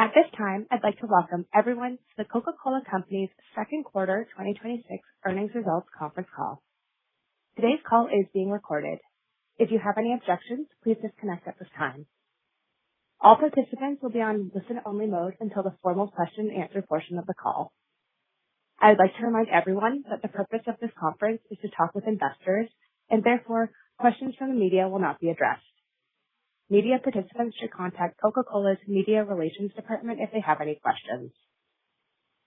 At this time, I'd like to welcome everyone to the Coca-Cola Company's second quarter 2026 earnings results conference call. Today's call is being recorded. If you have any objections, please disconnect at this time. All participants will be on listen-only mode until the formal question and answer portion of the call. I would like to remind everyone that the purpose of this conference is to talk with investors, and therefore, questions from the media will not be addressed. Media participants should contact Coca-Cola's Media Relations Department if they have any questions.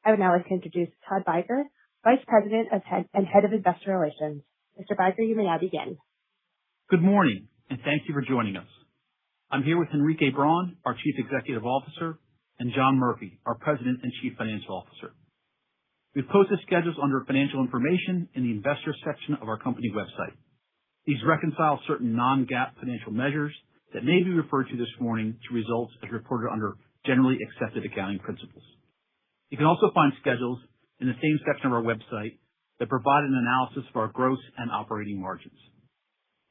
I would now like to introduce Todd Beiger, Vice President and Head of Investor Relations. Mr. Beiger, you may now begin. Good morning, and thank you for joining us. I'm here with Henrique Braun, our Chief Executive Officer, and John Murphy, our President and Chief Financial Officer. We've posted schedules under financial information in the investor section of our company website. These reconcile certain non-GAAP financial measures that may be referred to this morning to results as reported under generally accepted accounting principles. You can also find schedules in the same section of our website that provide an analysis of our gross and operating margins.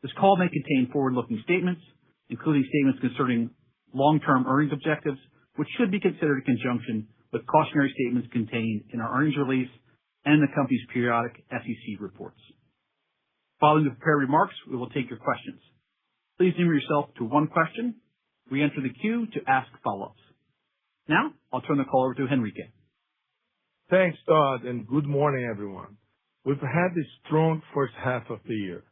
This call may contain forward-looking statements, including statements concerning long-term earnings objectives, which should be considered in conjunction with cautionary statements contained in our earnings release and the company's periodic SEC reports. Following the prepared remarks, we will take your questions. Please limit yourself to one question. Re-enter the queue to ask follow-ups. Now, I'll turn the call over to Henrique. Thanks, Todd, and good morning, everyone. We've had a strong first half of the year.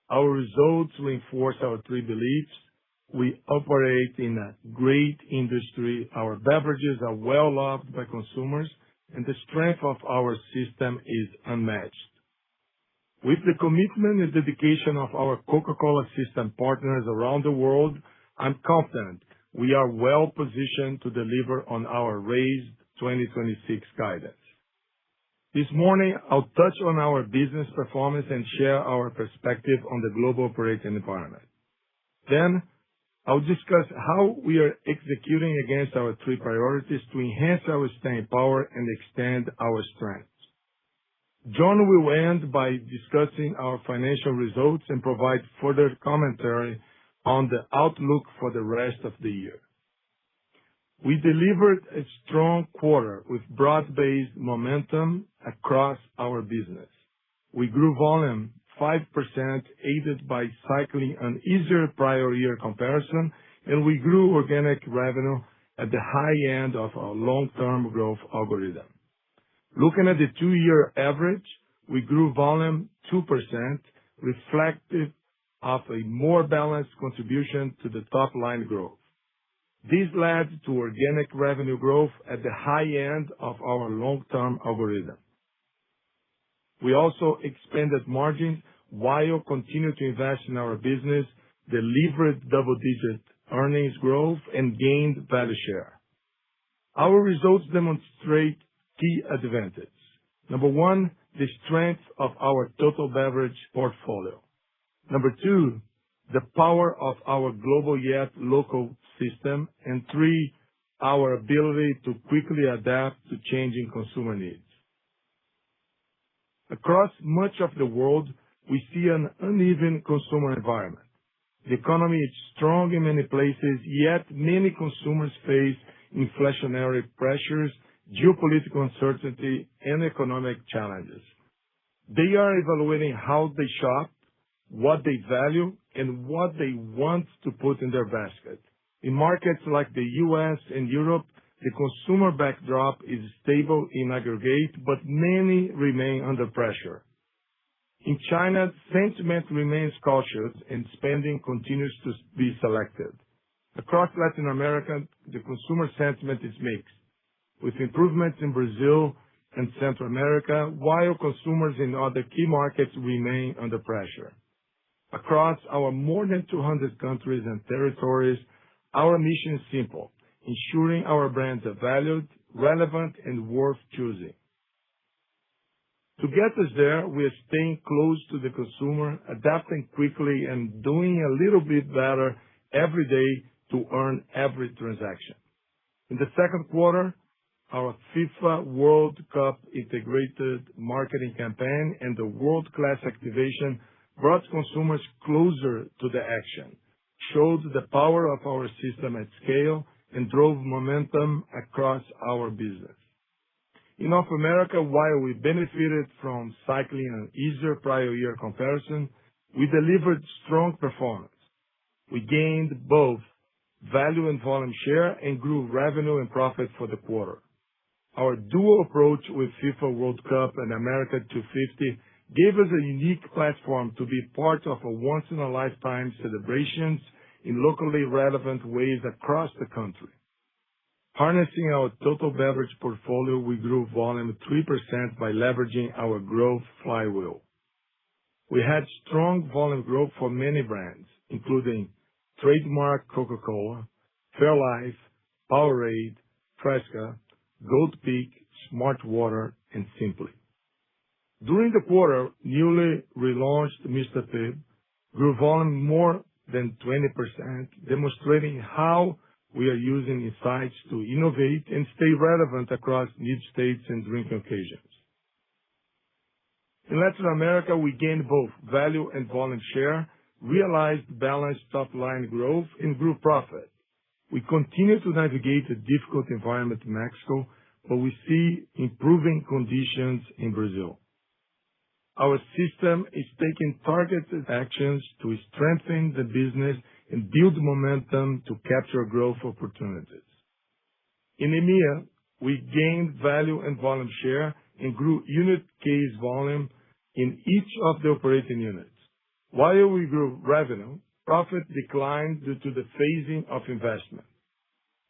Our results reinforce our three beliefs. We operate in a great industry, our beverages are well-loved by consumers, and the strength of our system is unmatched. With the commitment and dedication of our Coca-Cola system partners around the world, I'm confident we are well-positioned to deliver on our raised 2026 guidance. This morning, I'll touch on our business performance and share our perspective on the global operating environment. Then, I'll discuss how we are executing against our three priorities to enhance our staying power and extend our strengths. John will end by discussing our financial results and provide further commentary on the outlook for the rest of the year. We delivered a strong quarter with broad-based momentum across our business. We grew volume 5%, aided by cycling an easier prior year comparison, and we grew organic revenue at the high end of our long-term growth algorithm. Looking at the two-year average, we grew volume 2%, reflective of a more balanced contribution to the top-line growth. This led to organic revenue growth at the high end of our long-term algorithm. We also expanded margins while continuing to invest in our business, delivered double-digit earnings growth, and gained value share. Our results demonstrate key advantages. Number one, the strength of our total beverage portfolio. Number two, the power of our global yet local system. And three, our ability to quickly adapt to changing consumer needs. Across much of the world, we see an uneven consumer environment. The economy is strong in many places, yet many consumers face inflationary pressures, geopolitical uncertainty, and economic challenges. They are evaluating how they shop, what they value, and what they want to put in their basket. In markets like the U.S. and Europe, the consumer backdrop is stable in aggregate, but many remain under pressure. In China, sentiment remains cautious and spending continues to be selected. Across Latin America, the consumer sentiment is mixed, with improvements in Brazil and Central America, while consumers in other key markets remain under pressure. Across our more than 200 countries and territories, our mission is simple: ensuring our brands are valued, relevant, and worth choosing. To get us there, we are staying close to the consumer, adapting quickly, and doing a little bit better every day to earn every transaction. In the second quarter, our FIFA World Cup integrated marketing campaign and the world-class activation brought consumers closer to the action, showed the power of our system at scale, and drove momentum across our business. In North America, while we benefited from cycling an easier prior year comparison, we delivered strong performance. We gained both value and volume share and grew revenue and profit for the quarter. Our dual approach with FIFA World Cup and America 250 gave us a unique platform to be part of a once-in-a-lifetime celebrations in locally relevant ways across the country. Harnessing our total beverage portfolio, we grew volume 3% by leveraging our growth flywheel. We had strong volume growth for many brands, including trademark Coca-Cola, Fairlife, Powerade, Fresca, Gold Peak, Smartwater, and Simply. During the quarter, newly relaunched Mr. Pibb grew volume more than 20%, demonstrating how we are using insights to innovate and stay relevant across need states and drinking occasions. In Latin America, we gained both value and volume share, realized balanced top-line growth, and grew profit. We continue to navigate a difficult environment in Mexico, but we see improving conditions in Brazil. Our system is taking targeted actions to strengthen the business and build momentum to capture growth opportunities. In EMEA, we gained value and volume share and grew unit case volume in each of the operating units. While we grew revenue, profit declined due to the phasing of investment.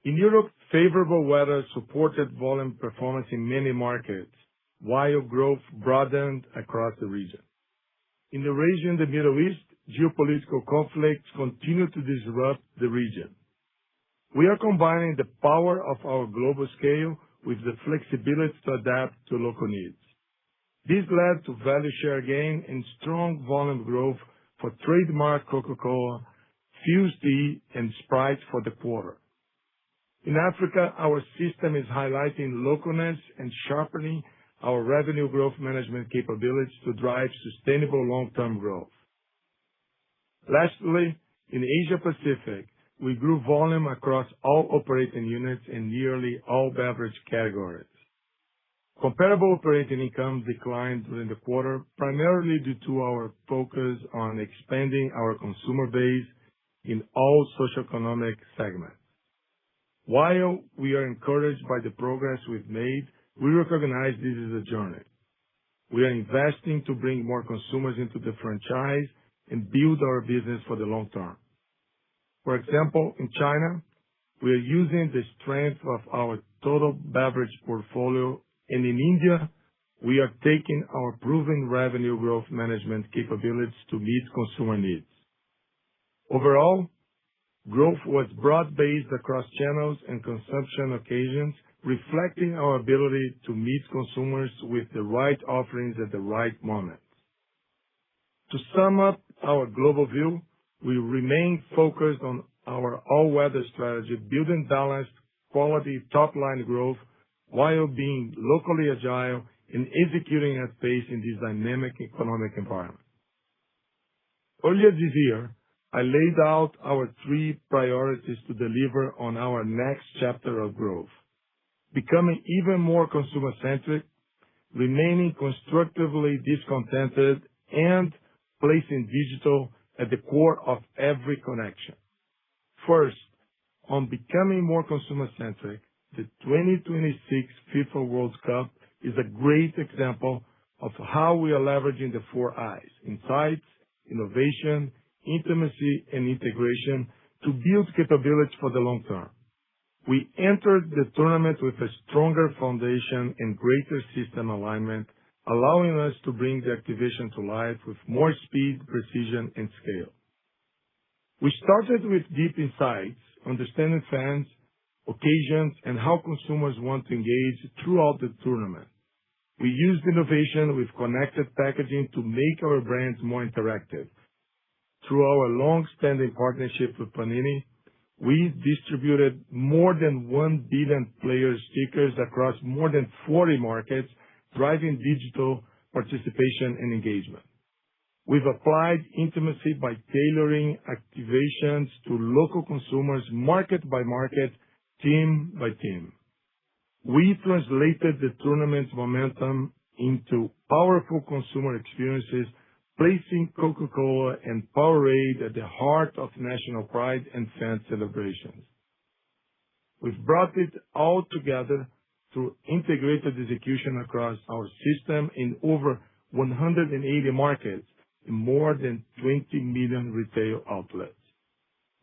In Europe, favorable weather supported volume performance in many markets, while growth broadened across the region. In the region, the Middle East, geopolitical conflicts continue to disrupt the region. We are combining the power of our global scale with the flexibility to adapt to local needs. This led to value share gain and strong volume growth for trademark Coca-Cola, Fuze Tea, and Sprite for the quarter. In Africa, our system is highlighting localness and sharpening our revenue growth management capabilities to drive sustainable long-term growth. Lastly, in Asia Pacific, we grew volume across all operating units in nearly all beverage categories. Comparable operating income declined during the quarter, primarily due to our focus on expanding our consumer base in all socioeconomic segments. While we are encouraged by the progress we've made, we recognize this is a journey. We are investing to bring more consumers into the franchise and build our business for the long term. For example, in China, we are using the strength of our total beverage portfolio, and in India, we are taking our proven revenue growth management capabilities to meet consumer needs. Overall, growth was broad-based across channels and consumption occasions, reflecting our ability to meet consumers with the right offerings at the right moment. To sum up our global view, we remain focused on our all-weather strategy, building balanced, quality top-line growth while being locally agile and executing at pace in this dynamic economic environment. Earlier this year, I laid out our 3 priorities to deliver on our next chapter of growth: becoming even more consumer-centric, remaining constructively discontented, and placing digital at the core of every connection. First, on becoming more consumer-centric, the 2026 FIFA World Cup is a great example of how we are leveraging the 4 I's: insights, innovation, intimacy, and integration to build capabilities for the long term. We entered the tournament with a stronger foundation and greater system alignment, allowing us to bring the activation to life with more speed, precision, and scale. We started with deep insights, understanding fans, occasions, and how consumers want to engage throughout the tournament. We used innovation with connected packaging to make our brands more interactive. Through our long-standing partnership with Panini, we distributed more than 1 billion player stickers across more than 40 markets, driving digital participation and engagement. We've applied intimacy by tailoring activations to local consumers market by market, team by team. We translated the tournament's momentum into powerful consumer experiences, placing Coca-Cola and Powerade at the heart of national pride and fan celebrations. We've brought it all together through integrated execution across our system in over 180 markets in more than 20 million retail outlets.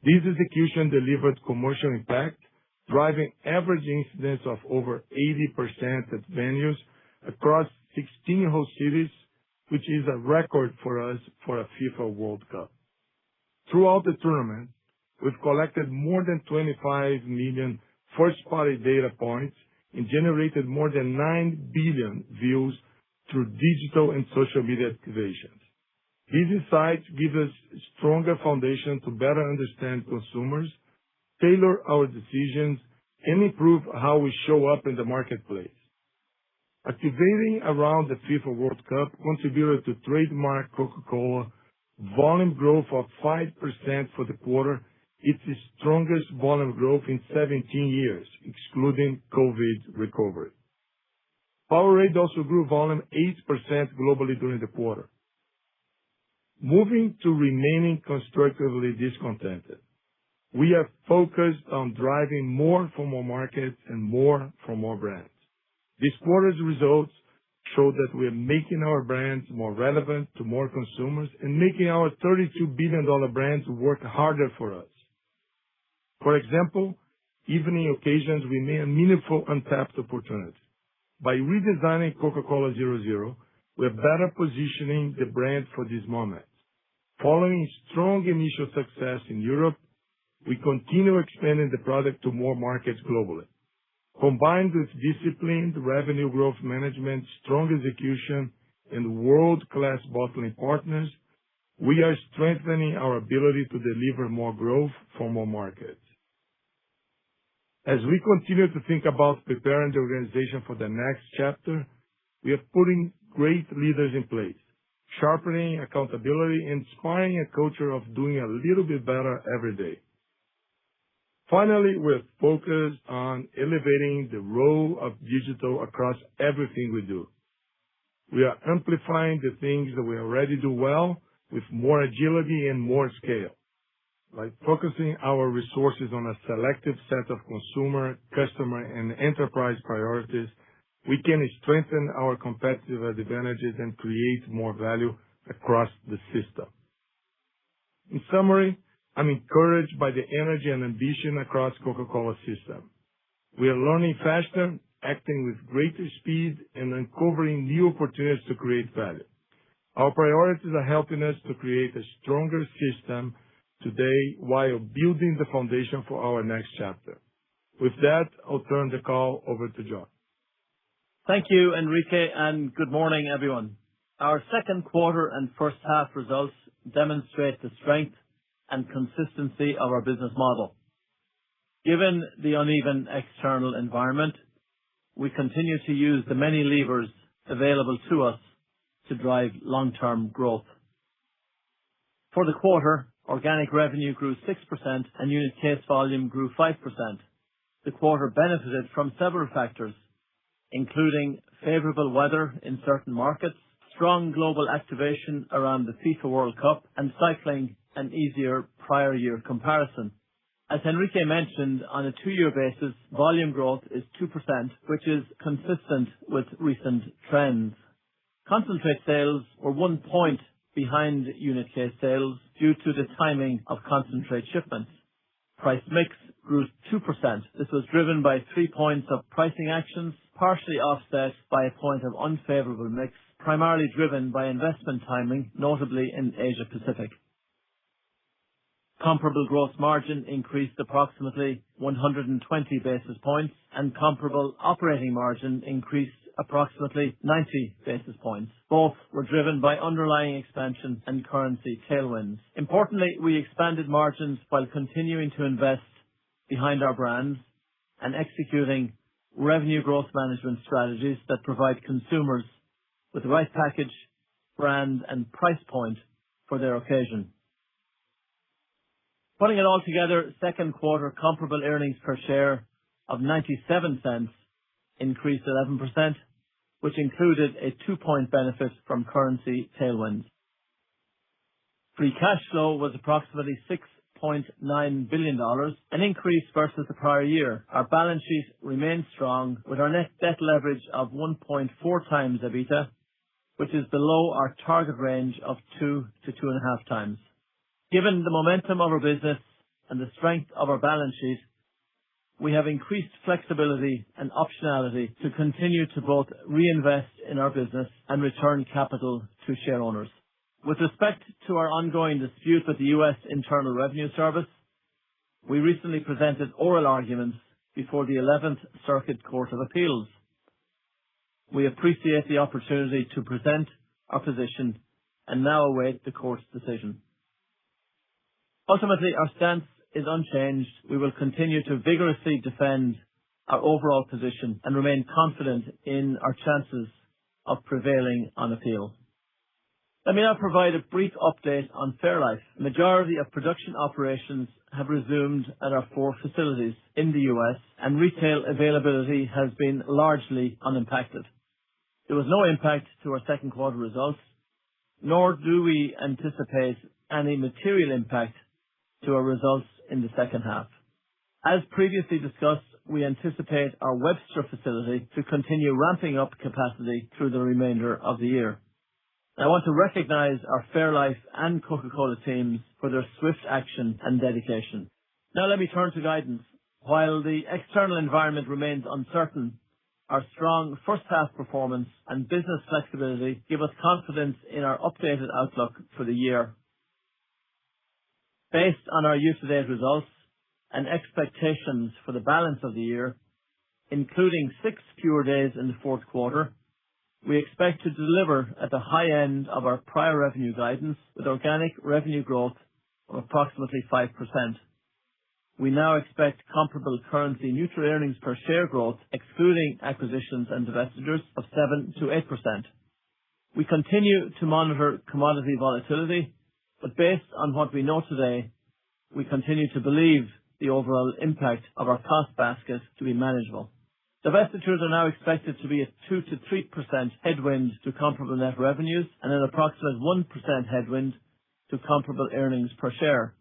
This execution delivered commercial impact, driving average incidence of over 80% at venues across 16 host cities, which is a record for us for a FIFA World Cup. Throughout the tournament, we've collected more than 25 million first-party data points and generated more than 9 billion views through digital and social media activations. These insights give us a stronger foundation to better understand consumers, tailor our decisions, and improve how we show up in the marketplace. Activating around the FIFA World Cup contributed to trademark Coca-Cola volume growth of 5% for the quarter, its strongest volume growth in 17 years, excluding COVID recovery. Powerade also grew volume 8% globally during the quarter. Moving to remaining constructively discontented, we are focused on driving more from more markets and more from more brands. This quarter's results show that we are making our brands more relevant to more consumers and making our $32 billion brands work harder for us. For example, evening occasions remain a meaningful untapped opportunity. By redesigning Coca-Cola 00, we are better positioning the brand for these moments. Following strong initial success in Europe, we continue expanding the product to more markets globally. Combined with disciplined revenue growth management, strong execution, and world-class bottling partners, we are strengthening our ability to deliver more growth for more markets. As we continue to think about preparing the organization for the next chapter, we are putting great leaders in place, sharpening accountability, and inspiring a culture of doing a little bit better every day. Finally, we're focused on elevating the role of digital across everything we do. We are amplifying the things that we already do well with more agility and more scale. By focusing our resources on a selective set of consumer, customer, and enterprise priorities, we can strengthen our competitive advantages and create more value across the system. In summary, I'm encouraged by the energy and ambition across Coca-Cola system. We are learning faster, acting with greater speed, and uncovering new opportunities to create value. Our priorities are helping us to create a stronger system today while building the foundation for our next chapter. With that, I'll turn the call over to John. Thank you, Enrique, and good morning, everyone. Our second quarter and first half results demonstrate the strength and consistency of our business model. Given the uneven external environment, we continue to use the many levers available to us to drive long-term growth. For the quarter, organic revenue grew 6% and unit case volume grew 5%. The quarter benefited from several factors, including favorable weather in certain markets, strong global activation around the FIFA World Cup, and cycling an easier prior year comparison. As Enrique mentioned, on a 2-year basis, volume growth is 2%, which is consistent with recent trends. Concentrate sales were 1 point behind unit case sales due to the timing of concentrate shipments. Price mix grew 2%. This was driven by 3 points of pricing actions, partially offset by a point of unfavorable mix, primarily driven by investment timing, notably in Asia Pacific. Comparable gross margin increased approximately 120 basis points, and comparable operating margin increased approximately 90 basis points. Both were driven by underlying expansion and currency tailwinds. Importantly, we expanded margins while continuing to invest behind our brands and executing revenue growth management strategies that provide consumers with the right package, brand, and price point for their occasion. Putting it all together, second quarter comparable earnings per share of 97 cents increased 11%, which included a 2-point benefit from currency tailwinds. Free cash flow was approximately $6.9 billion, an increase versus the prior year. Our balance sheet remains strong with our net debt leverage of 1.4 times EBITDA, which is below our target range of 2 to 2.5 times. Given the momentum of our business and the strength of our balance sheet, we have increased flexibility and optionality to continue to both reinvest in our business and return capital to share owners. With respect to our ongoing dispute with the U.S. Internal Revenue Service, we recently presented oral arguments before the 11th Circuit Court of Appeals. We appreciate the opportunity to present our position and now await the court's decision. Ultimately, our stance is unchanged. We will continue to vigorously defend our overall position and remain confident in our chances of prevailing on appeal. Let me now provide a brief update on Fairlife. The majority of production operations have resumed at our 4 facilities in the U.S., and retail availability has been largely unimpacted. There was no impact to our second quarter results, nor do we anticipate any material impact to our results in the second half. As previously discussed, we anticipate our Webster facility to continue ramping up capacity through the remainder of the year. I want to recognize our Fairlife and Coca-Cola teams for their swift action and dedication. Now let me turn to guidance. While the external environment remains uncertain, our strong first half performance and business flexibility give us confidence in our updated outlook for the year. Based on our year-to-date results and expectations for the balance of the year, including 6 fewer days in the fourth quarter, we expect to deliver at the high end of our prior revenue guidance with organic revenue growth of approximately 5%. We now expect comparable currency neutral earnings per share growth, excluding acquisitions and divestitures, of 7 to 8%. We continue to monitor commodity volatility, but based on what we know today, we continue to believe the overall impact of our cost basket to be manageable. Divestitures are now expected to be a 2 to 3% headwind to comparable net revenues and an approximate 1% headwind to comparable earnings per share.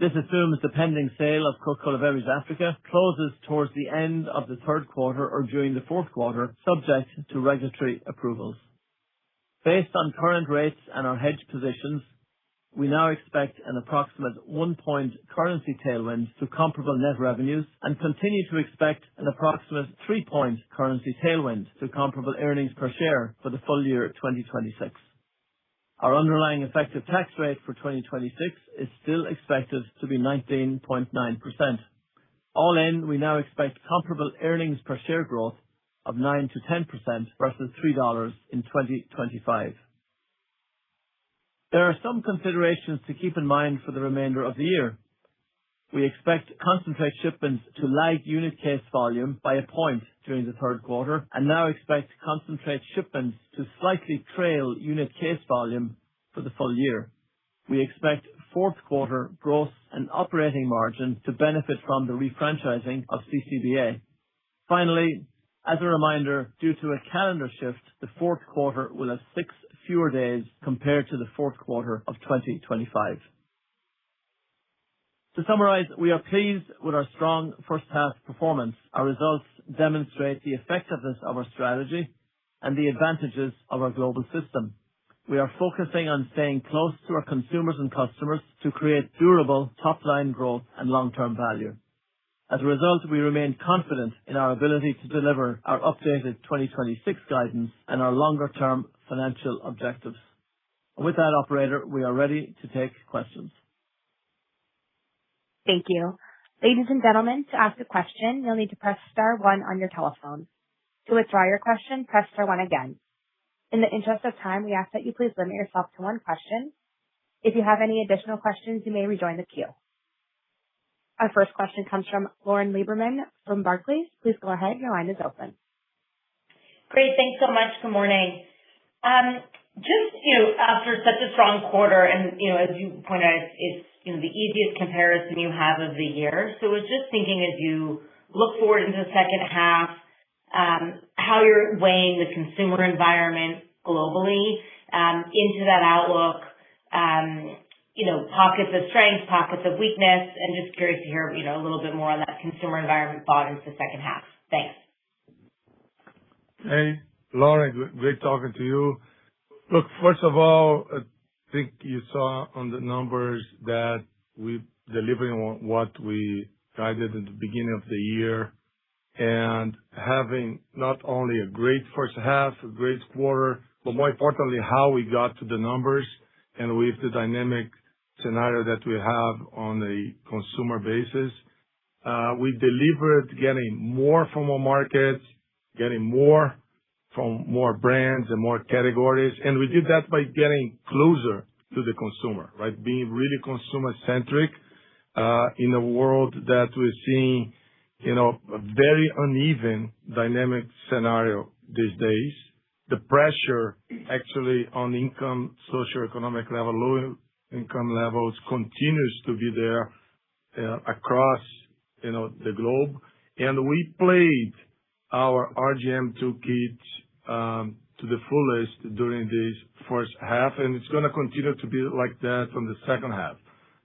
This assumes the pending sale of Coca-Cola Beverages Africa closes towards the end of the third quarter or during the fourth quarter, subject to regulatory approvals. Based on current rates and our hedge positions, we now expect an approximate 1-point currency tailwind to comparable net revenues and continue to expect an approximate 3-point currency tailwind to comparable earnings per share for the full year 2026. Our underlying effective tax rate for 2026 is still expected to be 19.9%. All in, we now expect comparable earnings per share growth of 9 to 10% versus $3 in 2025. There are some considerations to keep in mind for the remainder of the year. We expect concentrate shipments to lag unit case volume by a point during the third quarter and now expect concentrate shipments to slightly trail unit case volume for the full year. We expect fourth quarter gross and operating margin to benefit from the refranchising of CCBA. Finally, as a reminder, due to a calendar shift, the fourth quarter will have 6 fewer days compared to the fourth quarter of 2025. To summarize, we are pleased with our strong first half performance. Our results demonstrate the effectiveness of our strategy and the advantages of our global system. We are focusing on staying close to our consumers and customers to create durable top-line growth and long-term value. As a result, we remain confident in our ability to deliver our updated 2026 guidance and our longer-term financial objectives. With that, operator, we are ready to take questions. Thank you. Ladies and gentlemen, to ask a question, you'll need to press star 1 on your telephone. To withdraw your question, press star 1 again. In the interest of time, we ask that you please limit yourself to 1 question. If you have any additional questions, you may rejoin the queue. Our first question comes from Lauren Lieberman from Barclays. Please go ahead. Your line is open. Great. Thanks so much. Good morning. After such a strong quarter, and, as you pointed out, it's the easiest comparison you have of the year. So I was just thinking, as you look forward into the second half, how you're weighing the consumer environment globally into that outlook, pockets of strength, pockets of weakness, and just curious to hear, a little bit more on that consumer environment thought into the second half. Thanks. Hey, Lauren, great talking to you. Look, first of all, I think you saw on the numbers that we delivering on what we guided at the beginning of the year, and having not only a great first half, a great quarter, but more importantly, how we got to the numbers and with the dynamic scenario that we have on a consumer basis. We delivered getting more from our markets, getting more from more brands and more categories. And we did that by getting closer to the consumer, right? Being really consumer centric, in a world that we're seeing, a very uneven dynamic scenario these days. The pressure actually on income, socioeconomic level, low income levels continues to be there across, the globe. And we played our RGM toolkit to the fullest during this first half, and it's going to continue to be like that from the second half,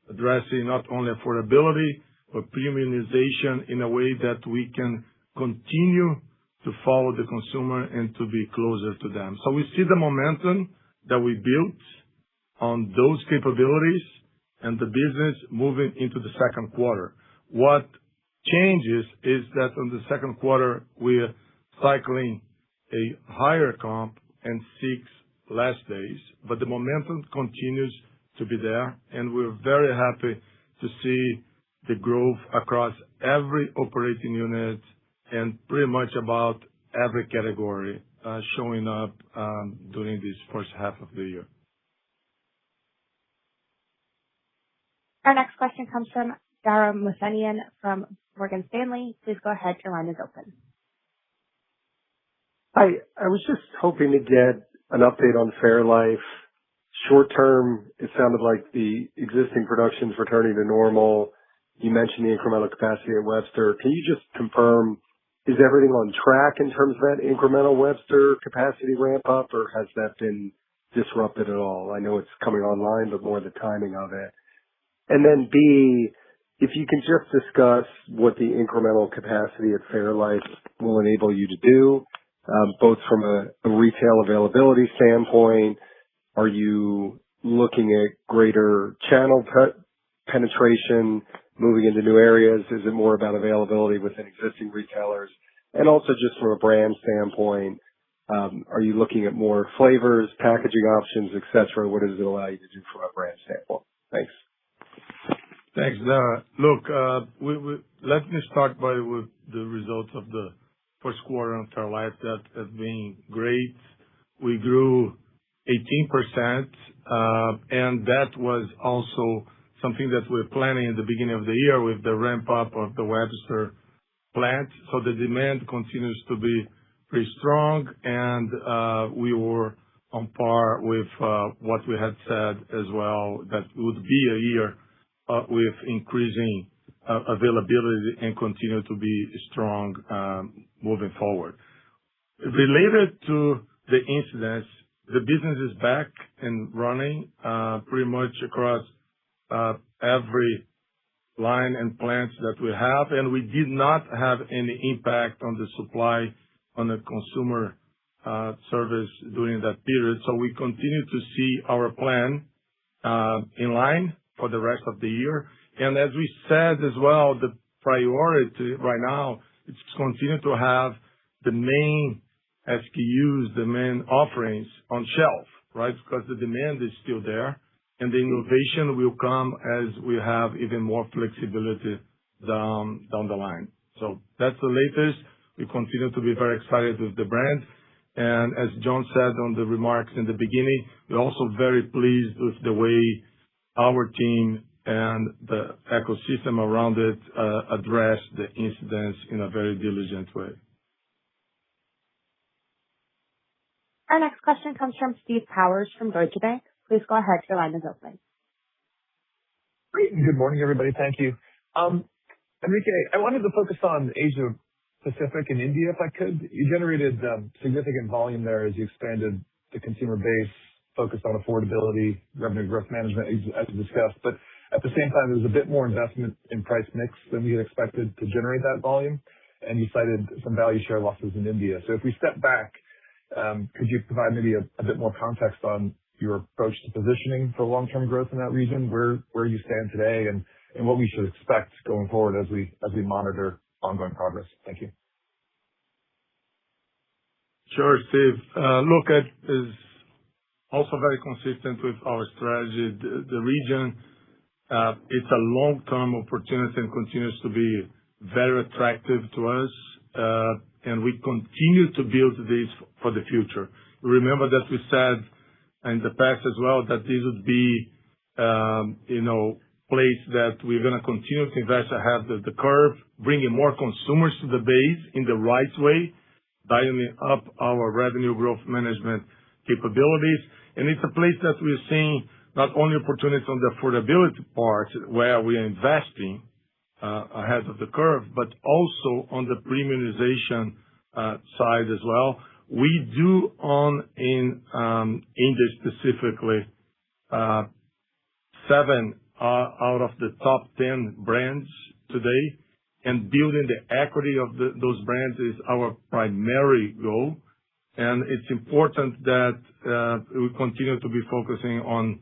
addressing not only affordability, but premiumization in a way that we can continue to follow the consumer and to be closer to them. So we see the momentum that we built on those capabilities and the business moving into the second quarter. What changes is that on the second quarter, we're cycling a higher comp and 6 less days, but the momentum continues to be there, and we're very happy to see the growth across every operating unit and pretty much about every category showing up during this first half of the year. Our next question comes from Dara Mohsenian from Morgan Stanley. Please go ahead. Your line is open. Hi. I was just hoping to get an update on Fairlife. Short term, it sounded like the existing production's returning to normal. You mentioned the incremental capacity at Webster. Can you just confirm, is everything on track in terms of that incremental Webster capacity ramp up, or has that been disrupted at all? I know it's coming online, but more the timing of it. And then B, if you can just discuss what the incremental capacity at Fairlife will enable you to do, both from a retail availability standpoint. Are you looking at greater channel penetration, moving into new areas? Is it more about availability within existing retailers? And also just from a brand standpoint, are you looking at more flavors, packaging options, et cetera? What does it allow you to do from a brand standpoint? Thanks. Thanks, Dara. Look, let me start with the results of the first quarter on Fairlife. That has been great. We grew 18%, and that was also something that we're planning at the beginning of the year with the ramp up of the Webster plant. So the demand continues to be pretty strong, and we were on par with what we had said as well, that would be a year with increasing availability and continue to be strong moving forward. Related to the incidents, the business is back and running pretty much across every line and plants that we have, and we did not have any impact on the supply on the consumer service during that period. So we continue to see our plan in line for the rest of the year. And as we said as well, the priority right now is to continue to have the main SKUs, the main offerings on shelf, right? Because the demand is still there, and the innovation will come as we have even more flexibility down the line. So that's the latest. We continue to be very excited with the brand. And as John said on the remarks in the beginning, we're also very pleased with the way our team and the ecosystem around it address the incidents in a very diligent way. Our next question comes from Steve Powers from Deutsche Bank. Please go ahead. Your line is open. Great. Good morning, everybody. Thank you. Enrique, I wanted to focus on Asia Pacific and India, if I could. You generated significant volume there as you expanded the consumer base, focused on affordability, revenue growth management, as you discussed. But at the same time, there was a bit more investment in price mix than we had expected to generate that volume, and you cited some value share losses in India. So if we step back, could you provide maybe a bit more context on your approach to positioning for long-term growth in that region, where you stand today, and what we should expect going forward as we monitor ongoing progress? Thank you. Sure, Steve. Look, it is also very consistent with our strategy. The region, it's a long-term opportunity and continues to be very attractive to us, and we continue to build this for the future. Remember that we said in the past as well that this would be, place that we're going to continue to invest ahead of the curve, bringing more consumers to the base in the right way, dialing up our revenue growth management capabilities. And it's a place that we're seeing not only opportunities on the affordability part where we are investing ahead of the curve, but also on the premiumization side as well. We do own in India specifically 7 out of the top 10 brands today, and building the equity of those brands is our primary goal. And it's important that we continue to be focusing on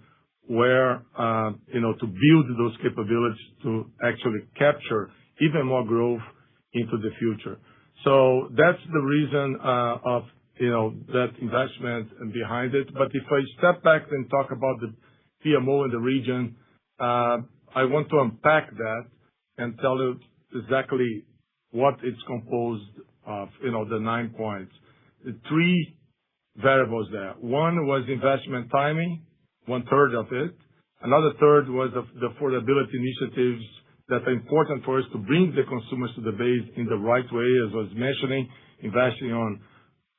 where to build those capabilities to actually capture even more growth into the future. So that's the reason of that investment and behind it. But if I step back and talk about the PMO in the region, I want to unpack that and tell you exactly what it's composed of, the 9 points. The 3 variables there. One was investment timing, 1/3 of it. Another third was of the affordability initiatives that are important for us to bring the consumers to the base in the right way, as I was mentioning, investing on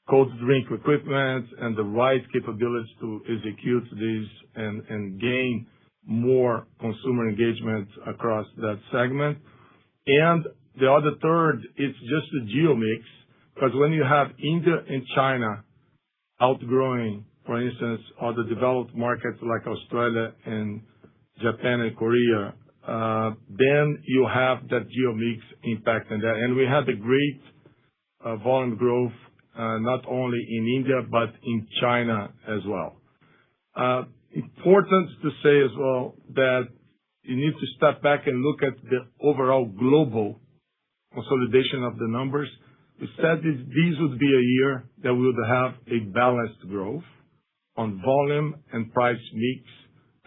cold drink equipment and the right capabilities to execute these and gain more consumer engagement across that segment. And the other third, it's just the geo mix, because when you have India and China outgrowing, for instance, other developed markets like Australia and Japan and Korea, then you have that geo mix impact in that. And we had a great volume growth, not only in India, but in China as well. Important to say as well that you need to step back and look at the overall global consolidation of the numbers. We said this would be a year that we would have a balanced growth on volume and price mix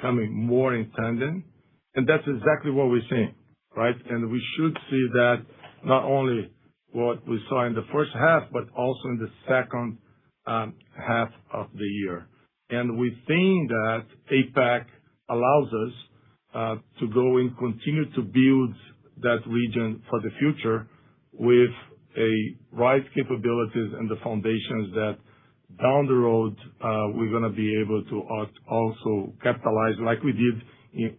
coming more in tandem. And that's exactly what we're seeing, right? And we should see that not only what we saw in the first half, but also in the second half of the year. And we think that APAC allows us to go and continue to build that region for the future with a right capabilities and the foundations that down the road we're going to be able to also capitalize like we did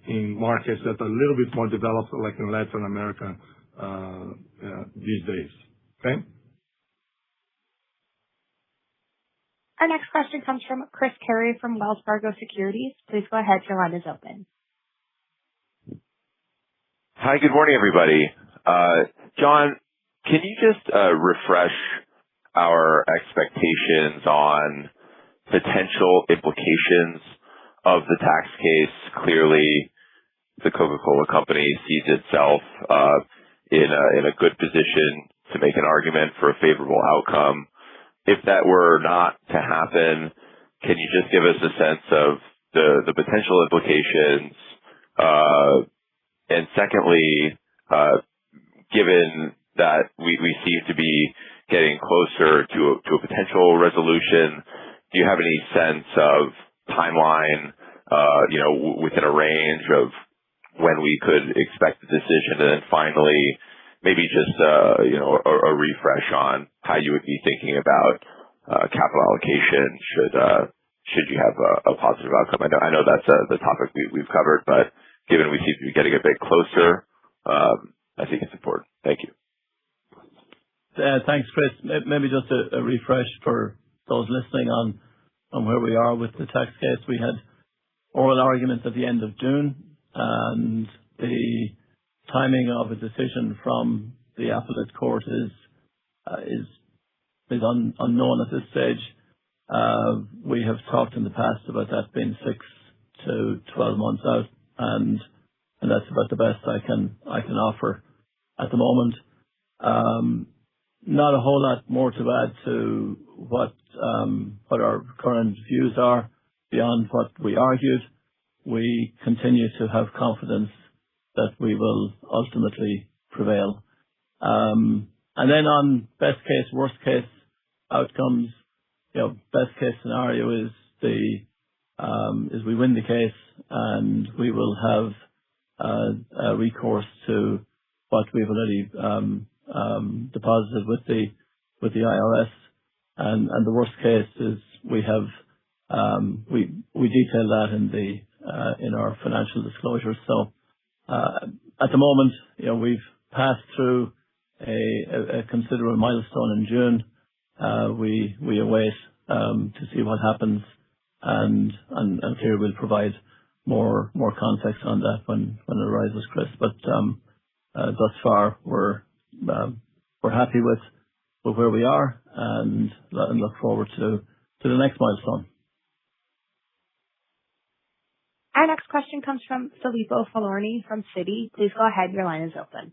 in markets that are a little bit more developed, like in Latin America these days. Okay? Our next question comes from Chris Carey from Wells Fargo Securities. Please go ahead. Your line is open. Hi, good morning, everybody. John, can you just refresh our expectations on potential implications of the tax case? Clearly, the Coca-Cola Company sees itself in a good position to make an argument for a favorable outcome. If that were not to happen, can you just give us a sense of the potential implications? And secondly, given that we seem to be getting closer to a potential resolution, do you have any sense of timeline, within a range of when we could expect the decision? And then finally, maybe just a refresh on how you would be thinking about capital allocation should you have a positive outcome. I know that's the topic we've covered, but given we seem to be getting a bit closer, I think it's important. Thank you. Thanks, Chris. Maybe just a refresh for those listening on where we are with the tax case. We had oral arguments at the end of June, and the timing of a decision from the appellate court is unknown at this stage. We have talked in the past about that being 6 to 12 months out, and that's about the best I can offer at the moment. Not a whole lot more to add to what our current views are beyond what we argued. We continue to have confidence that we will ultimately prevail. And then on best case, worst case outcomes, best case scenario is we win the case and we will have a recourse to what we've already deposited with the IRS, and the worst case is we detail that in our financial disclosures. So at the moment, we've passed through a considerable milestone in June. We await to see what happens, and here we'll provide more context on that when it arises, Chris. But thus far, we're happy with where we are and look forward to the next milestone. Our next question comes from Filippo Falorni from Citi. Please go ahead. Your line is open.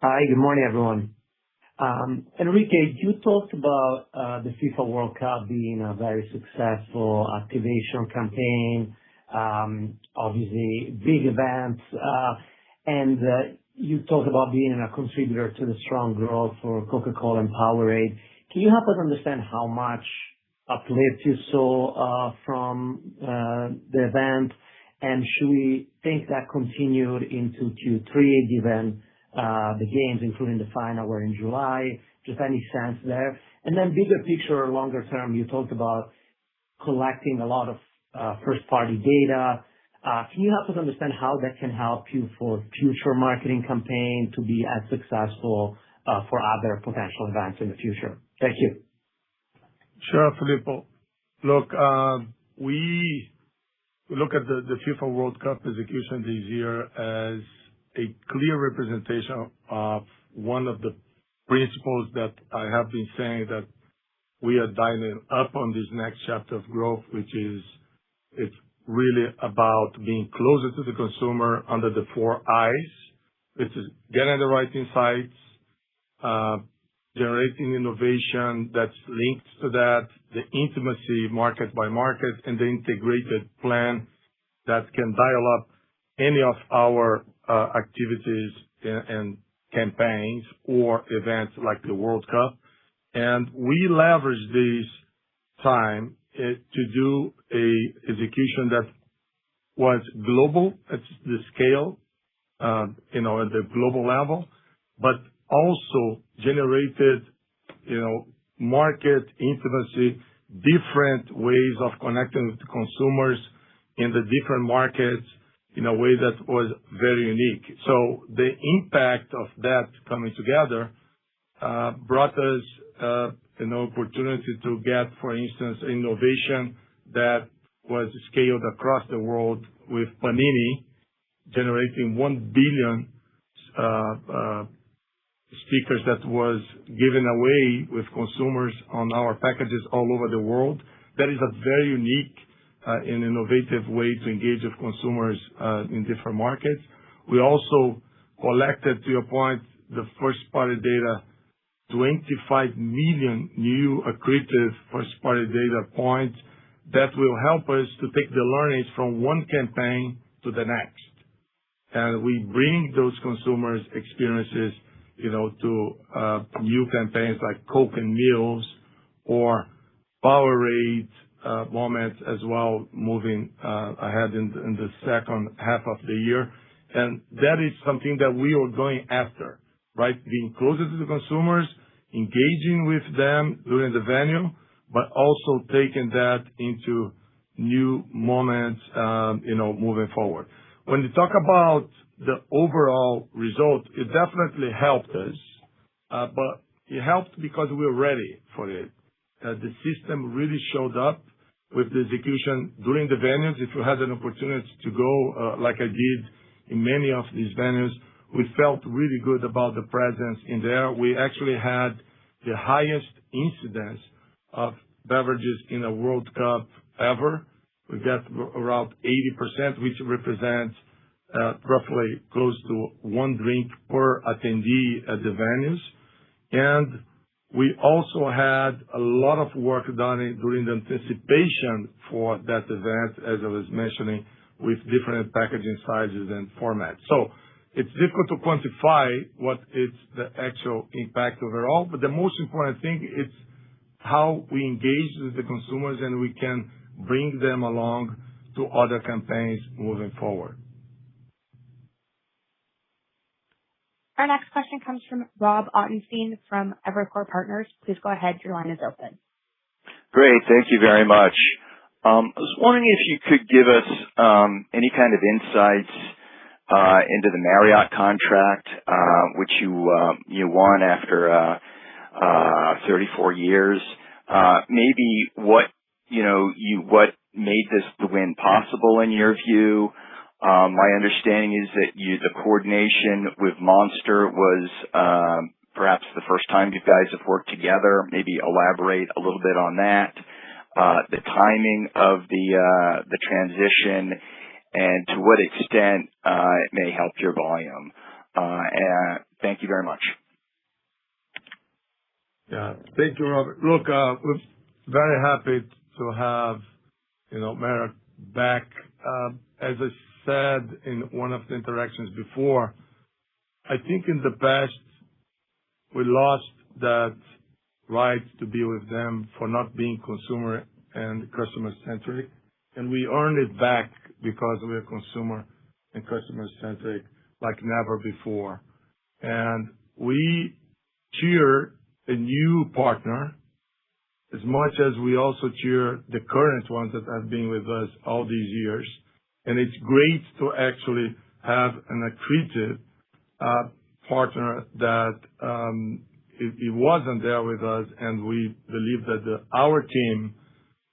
Hi, good morning, everyone. Enrique, you talked about the FIFA World Cup being a very successful activation campaign, obviously big events, and you talked about being a contributor to the strong growth for Coca-Cola and Powerade. Can you help us understand how much uplift you saw from the event, and should we think that continued into Q3 given the games, including the final, were in July? Just any sense there. And then bigger picture, longer term, you talked about collecting a lot of first-party data. Can you help us understand how that can help you for future marketing campaign to be as successful for other potential events in the future? Thank you. Sure, Filippo. Look, we look at the FIFA World Cup execution this year as a clear representation of one of the principles that I have been saying, that we are dialing up on this next chapter of growth, which is it's really about being closer to the consumer under the 4 I's, which is getting the right insights, generating innovation that's linked to that, the intimacy market by market, and the integrated plan that can dial up any of our activities and campaigns or events like the World Cup. And we leverage this time to do a execution that was global at the scale, at the global level, but also generated, market intimacy, different ways of connecting with the consumers in the different markets in a way that was very unique. So the impact of that coming together brought us an opportunity to get, for instance, innovation that was scaled across the world with Panini generating 1 billion stickers that was given away with consumers on our packages all over the world. That is a very unique and innovative way to engage with consumers in different markets. We also collected, to your point, the first-party data, 25 million new accretive first-party data points that will help us to take the learnings from one campaign to the next. And we bring those consumers' experiences, to new campaigns like Coke and Meals or Powerade moments as well, moving ahead in the second half of the year. And that is something that we are going after, right? Being closer to the consumers, engaging with them during the venue, but also taking that into new moments, moving forward. When you talk about the overall result, it definitely helped us, but it helped because we were ready for it. The system really showed up with the execution during the venues. If you had an opportunity to go, like I did in many of these venues, we felt really good about the presence in there. We actually had the highest incidence of beverages in a World Cup ever. We got around 80%, which represents roughly close to one drink per attendee at the venues. And we also had a lot of work done during the anticipation for that event, as I was mentioning, with different packaging sizes and formats. So it's difficult to quantify what is the actual impact overall, but the most important thing is how we engage with the consumers and we can bring them along to other campaigns moving forward. Our next question comes from Rob Ottenstein from Evercore Partners. Please go ahead. Your line is open. Great. Thank you very much. I was wondering if you could give us any kind of insights into the Marriott contract, which you won after 34 years. Maybe what made this win possible in your view. My understanding is that the coordination with Monster was perhaps the first time you guys have worked together. Maybe elaborate a little bit on that. The timing of the transition and to what extent it may help your volume. And thank you very much. Yeah. Thank you, Robert. Look, we're very happy to have, Marriott back. As I said in one of the interactions before, I think in the past we lost that right to be with them for not being consumer and customer centric, and we earned it back because we're consumer and customer centric like never before. And we cheer a new partner as much as we also cheer the current ones that have been with us all these years. And it's great to actually have an accretive partner that it wasn't there with us, and we believe that our team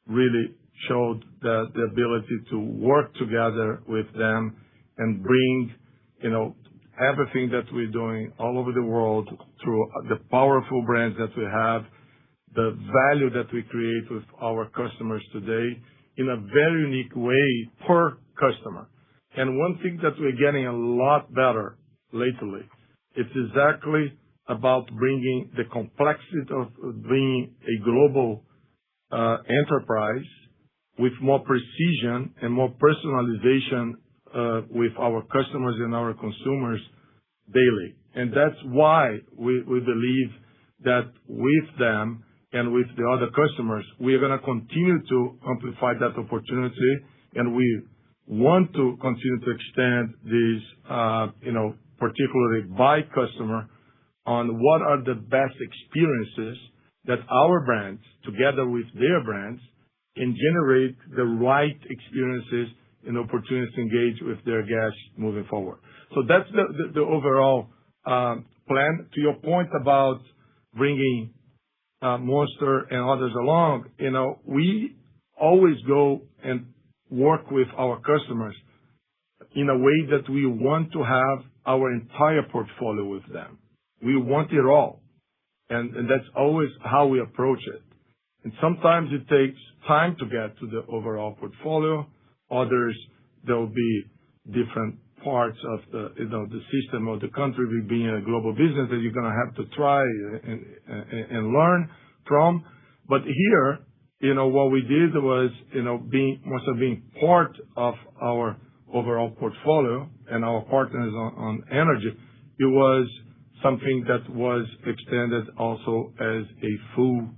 really showed the ability to work together with them and bring, everything that we're doing all over the world through the powerful brands that we have, the value that we create with our customers today in a very unique way per customer. And one thing that we're getting a lot better lately, it's exactly about bringing the complexity of being a global enterprise with more precision and more personalization with our customers and our consumers daily. And that's why we believe that with them and with the other customers, we are going to continue to amplify that opportunity, and we want to continue to extend this, particularly by customer, on what are the best experiences that our brands, together with their brands, can generate the right experiences and opportunities to engage with their guests moving forward. So that's the overall plan. To your point about bringing Monster and others along, we always go and work with our customers in a way that we want to have our entire portfolio with them. We want it all. And that's always how we approach it. And sometimes it takes time to get to the overall portfolio. Others, there will be different parts of the system or the country, being a global business, that you're going to have to try and learn from. But here, what we did was, being part of our overall portfolio and our partners on energy, it was something that was extended also as a full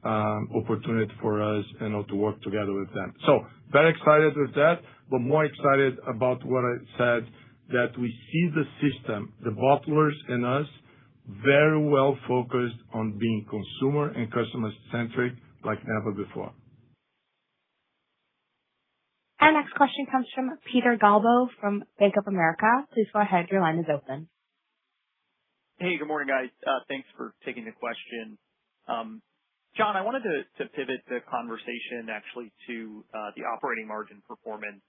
opportunity for us, to work together with them. So very excited with that, but more excited about what I said, that we see the system, the bottlers and us, very well focused on being consumer and customer centric like never before. Our next question comes from Peter Galbo from Bank of America. Please go ahead. Your line is open. Hey, good morning, guys. Thanks for taking the question. John, I wanted to pivot the conversation actually to the operating margin performance.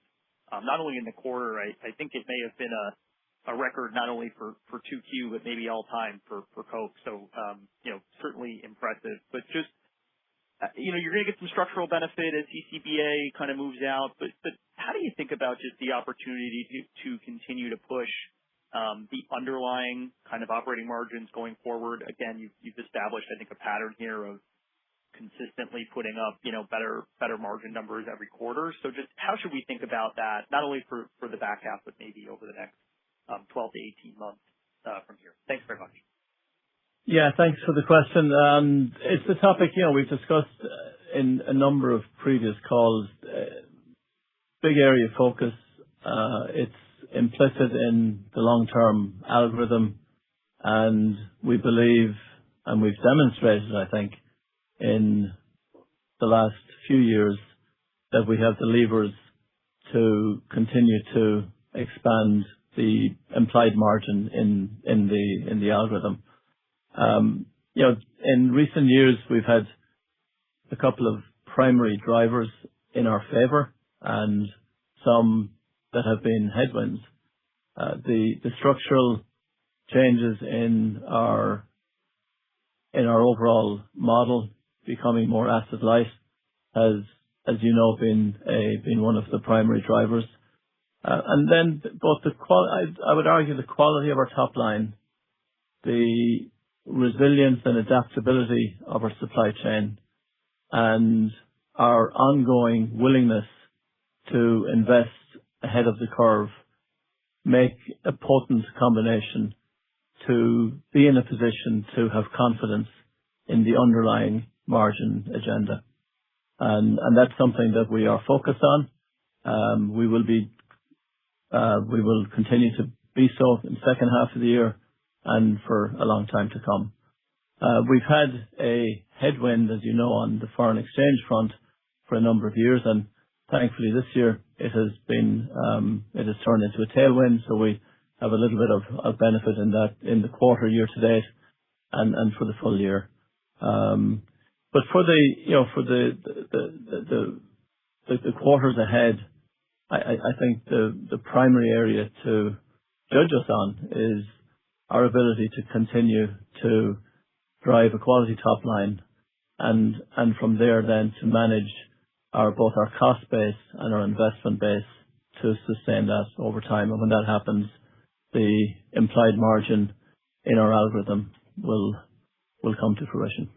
Not only in the quarter, I think it may have been a record not only for 2Q, but maybe all time for Coke. So, certainly impressive. But just, you're going to get some structural benefit as CCBA kind of moves out. But how do you think about just the opportunity to continue to push the underlying kind of operating margins going forward? Again, you've established, I think, a pattern here of consistently putting up, better margin numbers every quarter. So just how should we think about that, not only for the back half, but maybe over the next 12 to 18 months from here? Thanks very much. Yeah, thanks for the question. It's a topic, we've discussed in a number of previous calls. Big area of focus. It's implicit in the long-term algorithm, and we believe, and we've demonstrated, I think, in the last few years, that we have the levers to continue to expand the implied margin in the algorithm. In recent years, we've had a couple of primary drivers in our favor and some that have been headwinds. The structural changes in our overall model, becoming more asset light, has, as you know, been one of the primary drivers. And then both I would argue the quality of our top line, the resilience and adaptability of our supply chain, and our ongoing willingness to invest ahead of the curve make a potent combination to be in a position to have confidence in the underlying margin agenda. And that's something that we are focused on. We will continue to be so in the second half of the year and for a long time to come. We've had a headwind, as you know, on the foreign exchange front for a number of years, and thankfully this year it has turned into a tailwind. So we have a little bit of benefit in that in the quarter year to date and for the full year. But for the quarters ahead, I think the primary area to judge us on is our ability to continue to drive a quality top line, and from there then to manage both our cost base and our investment base to sustain that over time. And when that happens, the implied margin in our algorithm will come to fruition.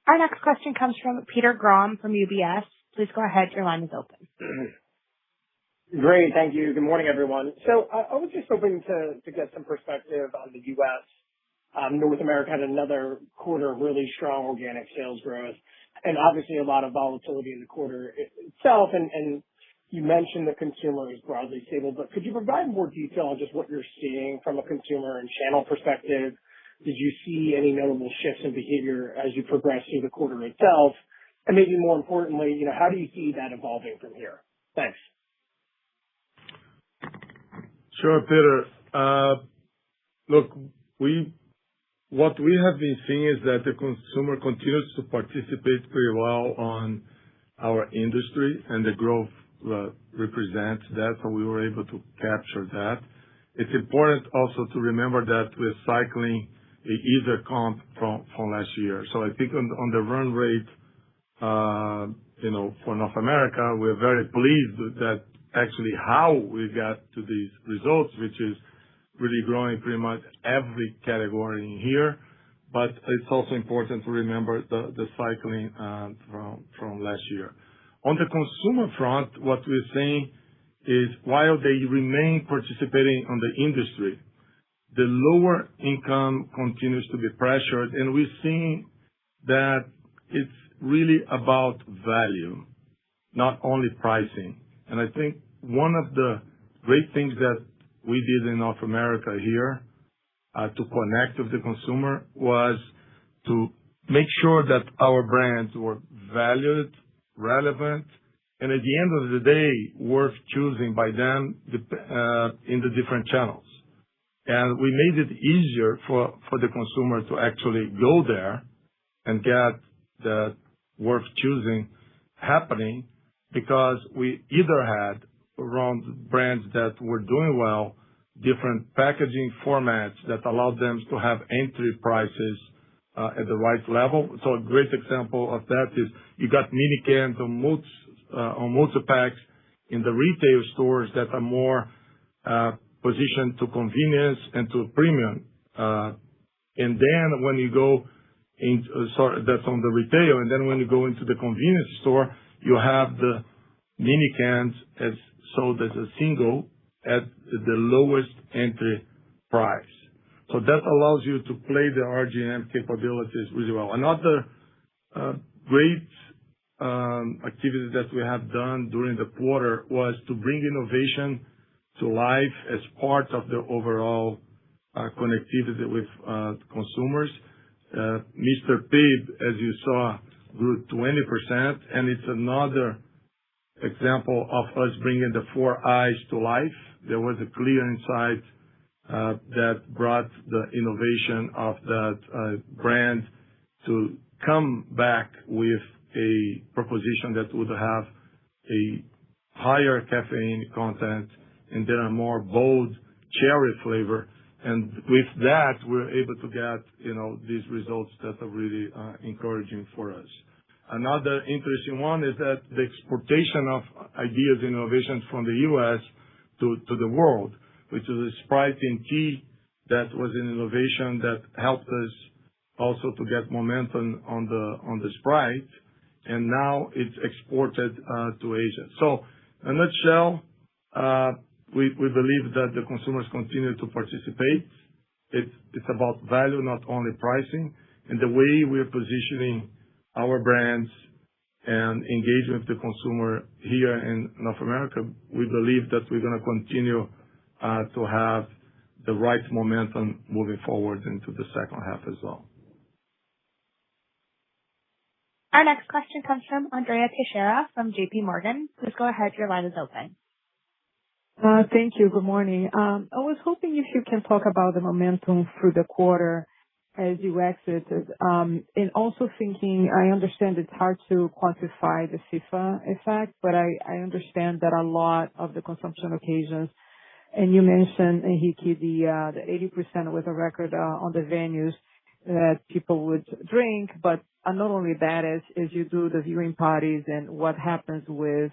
Our next question comes from Peter Grom from UBS. Please go ahead. Your line is open. Great. Thank you. Good morning, everyone. So I was just hoping to get some perspective on the U.S. North America had another quarter of really strong organic sales growth, and obviously a lot of volatility in the quarter itself. And you mentioned the consumer is broadly stable, but could you provide more detail on just what you're seeing from a consumer and channel perspective? Did you see any notable shifts in behavior as you progress through the quarter itself? And maybe more importantly, how do you see that evolving from here? Thanks. Sure, Peter. Look, what we have been seeing is that the consumer continues to participate pretty well on our industry, and the growth represents that, so we were able to capture that. It's important also to remember that we're cycling a easier comp from last year. So I think on the run rate, for North America, we're very pleased with that, actually how we got to these results, which is really growing pretty much every category in here. But it's also important to remember the cycling from last year. On the consumer front, what we're seeing is while they remain participating on the industry, the lower income continues to be pressured, and we're seeing that it's really about value, not only pricing. And I think one of the great things that we did in North America here to connect with the consumer was to make sure that our brands were valued relevant, and at the end of the day, worth choosing by them in the different channels. And we made it easier for the consumer to actually go there and get the worth choosing happening, because we either had around brands that were doing well, different packaging formats that allowed them to have entry prices at the right level. So a great example of that is you got mini cans on multi-packs in the retail stores that are more positioned to convenience and to premium. And then when you go that's on the retail, and then when you go into the convenience store, you have the mini cans as sold as a single at the lowest entry price. So that allows you to play the RGM capabilities really well. Another great activity that we have done during the quarter was to bring innovation to life as part of the overall connectivity with consumers. Mr. Pibb, as you saw, grew 20%, and it's another example of us bringing the 4 I's to life. There was a clear insight that brought the innovation of that brand to come back with a proposition that would have a higher caffeine content and then a more bold cherry flavor. And with that, we're able to get, these results that are really encouraging for us. Another interesting one is that the exportation of ideas and innovations from the U.S. to the world, which is a Sprite in tea that was an innovation that helped us also to get momentum on the Sprite, and now it's exported to Asia. So in a nutshell, we believe that the consumers continue to participate. It's about value, not only pricing. And the way we're positioning our brands and engaging with the consumer here in North America, we believe that we're going to continue to have the right momentum moving forward into the second half as well. Our next question comes from Andrea Teixeira from JP Morgan. Please go ahead. Your line is open. Thank you. Good morning. I was hoping if you can talk about the momentum through the quarter as you exited, and also thinking, I understand it's hard to quantify the FIFA effect, but I understand that a lot of the consumption occasions, and you mentioned, Henrique, the 80% was a record on the venues that people would drink, but not only that, as you do the viewing parties and what happens with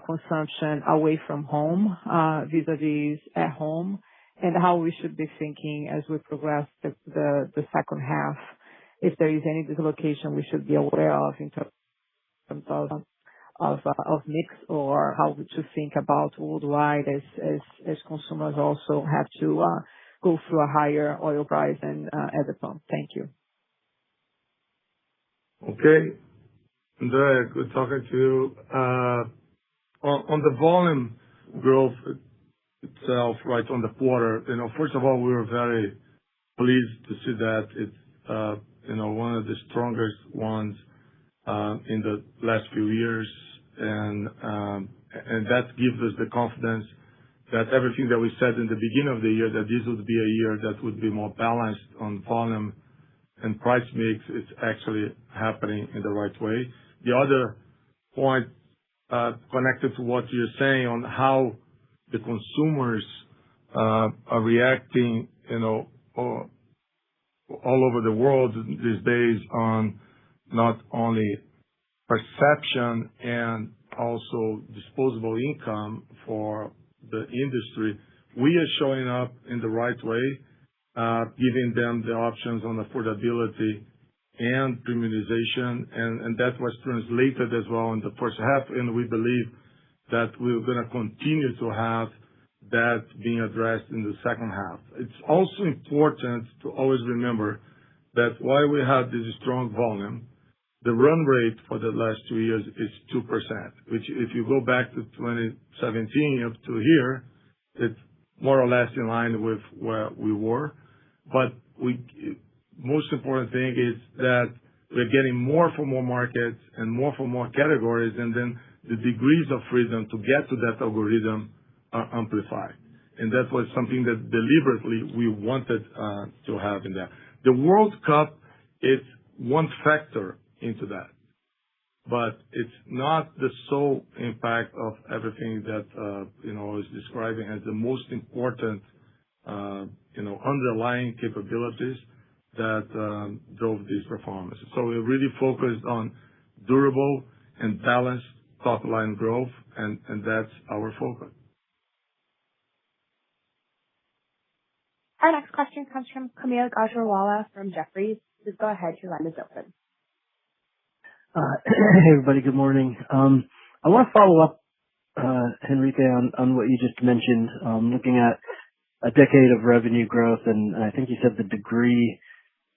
consumption away from home, vis-a-vis at home, and how we should be thinking as we progress the second half, if there is any dislocation we should be aware of in terms of mix, or how we should think about worldwide as consumers also have to go through a higher oil price and at the pump. Thank you. Okay. Andrea, good talking to you. On the volume growth itself, right, on the quarter, first of all, we were very pleased to see that it's, one of the strongest ones in the last few years. And that gives us the confidence that everything that we said in the beginning of the year, that this would be a year that would be more balanced on volume and price mix, it's actually happening in the right way. The other point connected to what you're saying on how the consumers are reacting, all over the world these days on not only perception and also disposable income for the industry. We are showing up in the right way, giving them the options on affordability and premiumization, and that was translated as well in the first half, and we believe that we're going to continue to have that being addressed in the second half. It's also important to always remember that while we have this strong volume, the run rate for the last 2 years is 2%, which if you go back to 2017 up to here, it's more or less in line with where we were. But most important thing is that we're getting more for more markets and more for more categories, and then the degrees of freedom to get to that algorithm are amplified. And that was something that deliberately we wanted to have in there. The World Cup is one factor into that, but it's not the sole impact of everything that I was describing as the most important underlying capabilities that drove these performances. So we're really focused on durable and balanced top-line growth, and that's our focus. Our next question comes from Kaumil Gajrawala from Jefferies. Please go ahead. Your line is open. Hey, everybody. Good morning. I want to follow up, Enrique, on what you just mentioned, looking at a decade of revenue growth, and I think you said the degree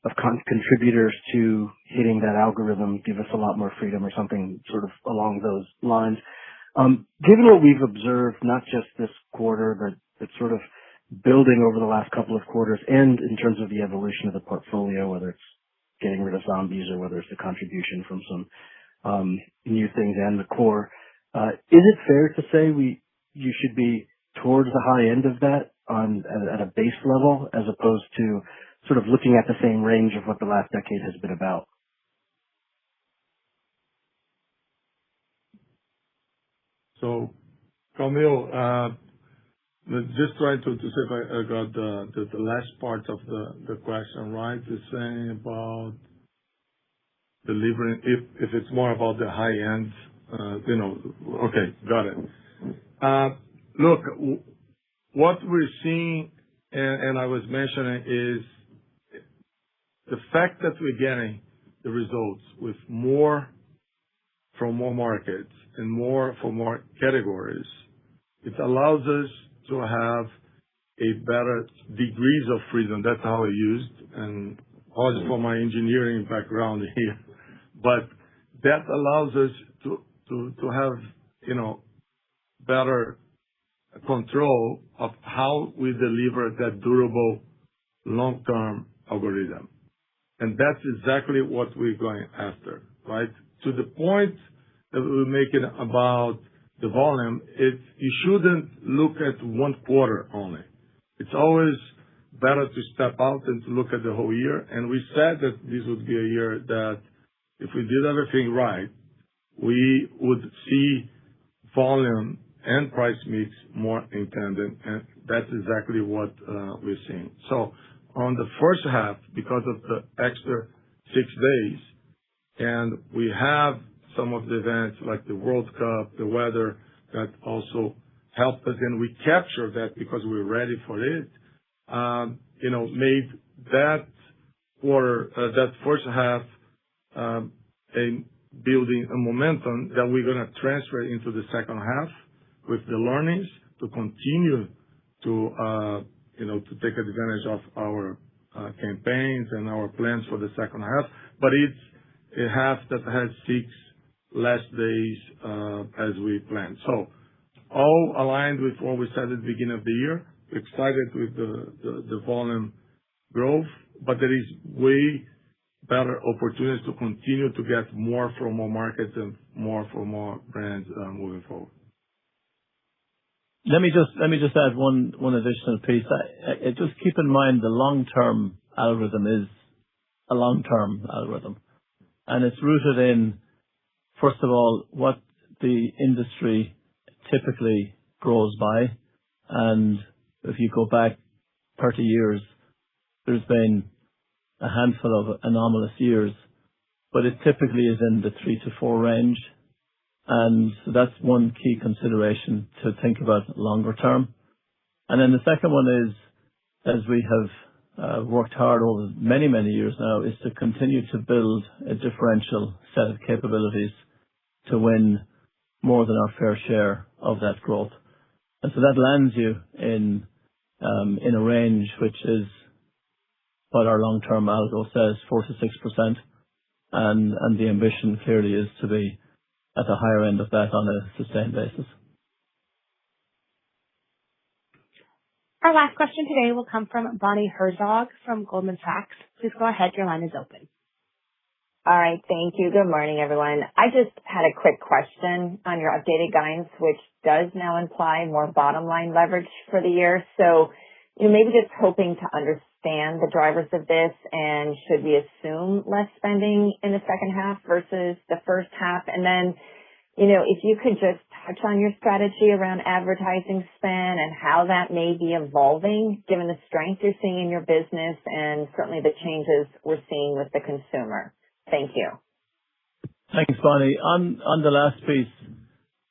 of contributors to hitting that algorithm give us a lot more freedom or something sort of along those lines. Given what we've observed, not just this quarter, but sort of building over the last couple of quarters and in terms of the evolution of the portfolio, whether it's getting rid of zombies or whether it's the contribution from some new things and the core, is it fair to say you should be towards the high end of that at a base level as opposed to sort of looking at the same range of what the last decade has been about? So, Kaumil, just trying to see if I got the last part of the question right. It's saying about delivering, if it's more about the high end, okay, got it. Look, what we're seeing, and I was mentioning, is the fact that we're getting the results with more from more markets and more for more categories. It allows us to have a better degrees of freedom. That's how I used, and also for my engineering background here. But that allows us to have, better control of how we deliver that durable long-term algorithm. And that's exactly what we're going after, right? To the point that we're making about the volume, you shouldn't look at one quarter only. It's always better to step out and to look at the whole year. And we said that this would be a year that if we did everything right, we would see volume and price mix more in tandem, and that's exactly what we're seeing. So on the first half, because of the extra 6 days, and we have some of the events like the World Cup, the weather, that also helped us, and we captured that because we're ready for it, made that quarter, that first half, a building a momentum that we're going to transfer into the second half with the learnings to continue to take advantage of our campaigns and our plans for the second half. But it's a half that has 6 less days as we planned. So all aligned with what we said at the beginning of the year. We're excited with the volume growth, but there is way better opportunities to continue to get more from more markets and more from more brands moving forward. Let me just add one additional piece. Just keep in mind the long-term algorithm is a long-term algorithm, and it's rooted in, first of all, what the industry typically grows by. And if you go back 30 years, there's been a handful of anomalous years, but it typically is in the 3 to 4 range. And so that's one key consideration to think about longer term. And then the second one is, as we have worked hard over many, many years now, is to continue to build a differential set of capabilities to win more than our fair share of that growth. And so that lands you in a range which is what our long-term algo says, 4 to 6%. And the ambition clearly is to be at the higher end of that on a sustained basis. Our last question today will come from Bonnie Herzog from Goldman Sachs. Please go ahead. Your line is open. All right. Thank you. Good morning, everyone. I just had a quick question on your updated guidance, which does now imply more bottom line leverage for the year. So maybe just hoping to understand the drivers of this, and should we assume less spending in the second half versus the first half? And then, if you could just touch on your strategy around advertising spend and how that may be evolving given the strength you're seeing in your business and certainly the changes we're seeing with the consumer. Thank you. Thanks, Bonnie. On the last piece,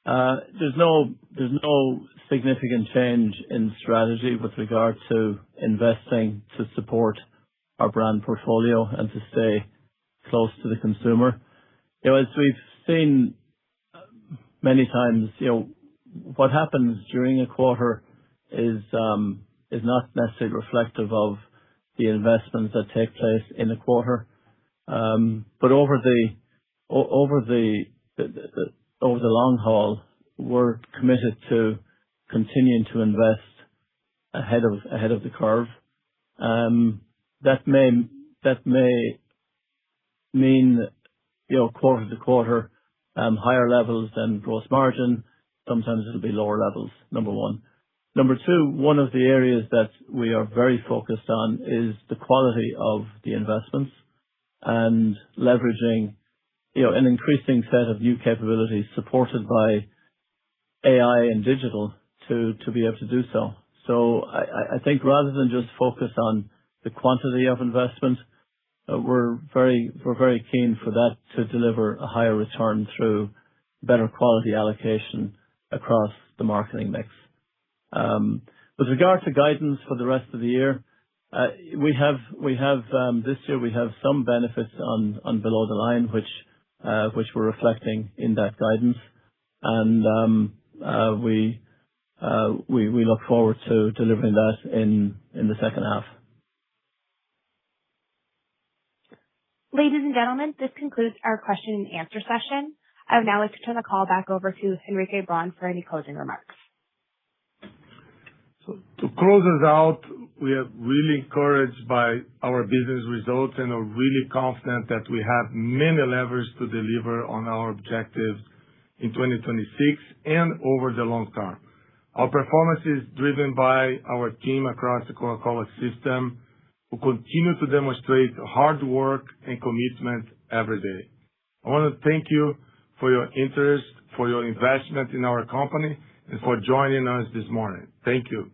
there's no significant change in strategy with regard to investing to support our brand portfolio and to stay close to the consumer. As we've seen many times, what happens during a quarter is not necessarily reflective of the investments that take place in a quarter. But over the long haul, we're committed to continuing to invest ahead of the curve. That may mean quarter to quarter higher levels than gross margin. Sometimes it'll be lower levels. Number one. Number two, one of the areas that we are very focused on is the quality of the investments and leveraging an increasing set of new capabilities supported by AI and digital to be able to do so. So I think rather than just focus on the quantity of investment, we're very keen for that to deliver a higher return through better quality allocation across the marketing mix. With regard to guidance for the rest of the year, we have this year we have some benefits on below the line which we're reflecting in that guidance, and we look forward to delivering that in the second half. Ladies and gentlemen, this concludes our question and answer session. I would now like to turn the call back over to Henrique Braun for any closing remarks. So to close us out, we are really encouraged by our business results and are really confident that we have many levers to deliver on our objectives in 2026 and over the long term. Our performance is driven by our team across the Coca-Cola system, who continue to demonstrate hard work and commitment every day. I want to thank you for your interest, for your investment in our company, and for joining us this morning. Thank you.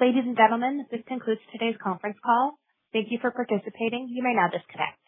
Ladies and gentlemen, this concludes today's conference call. Thank you for participating. You may now disconnect.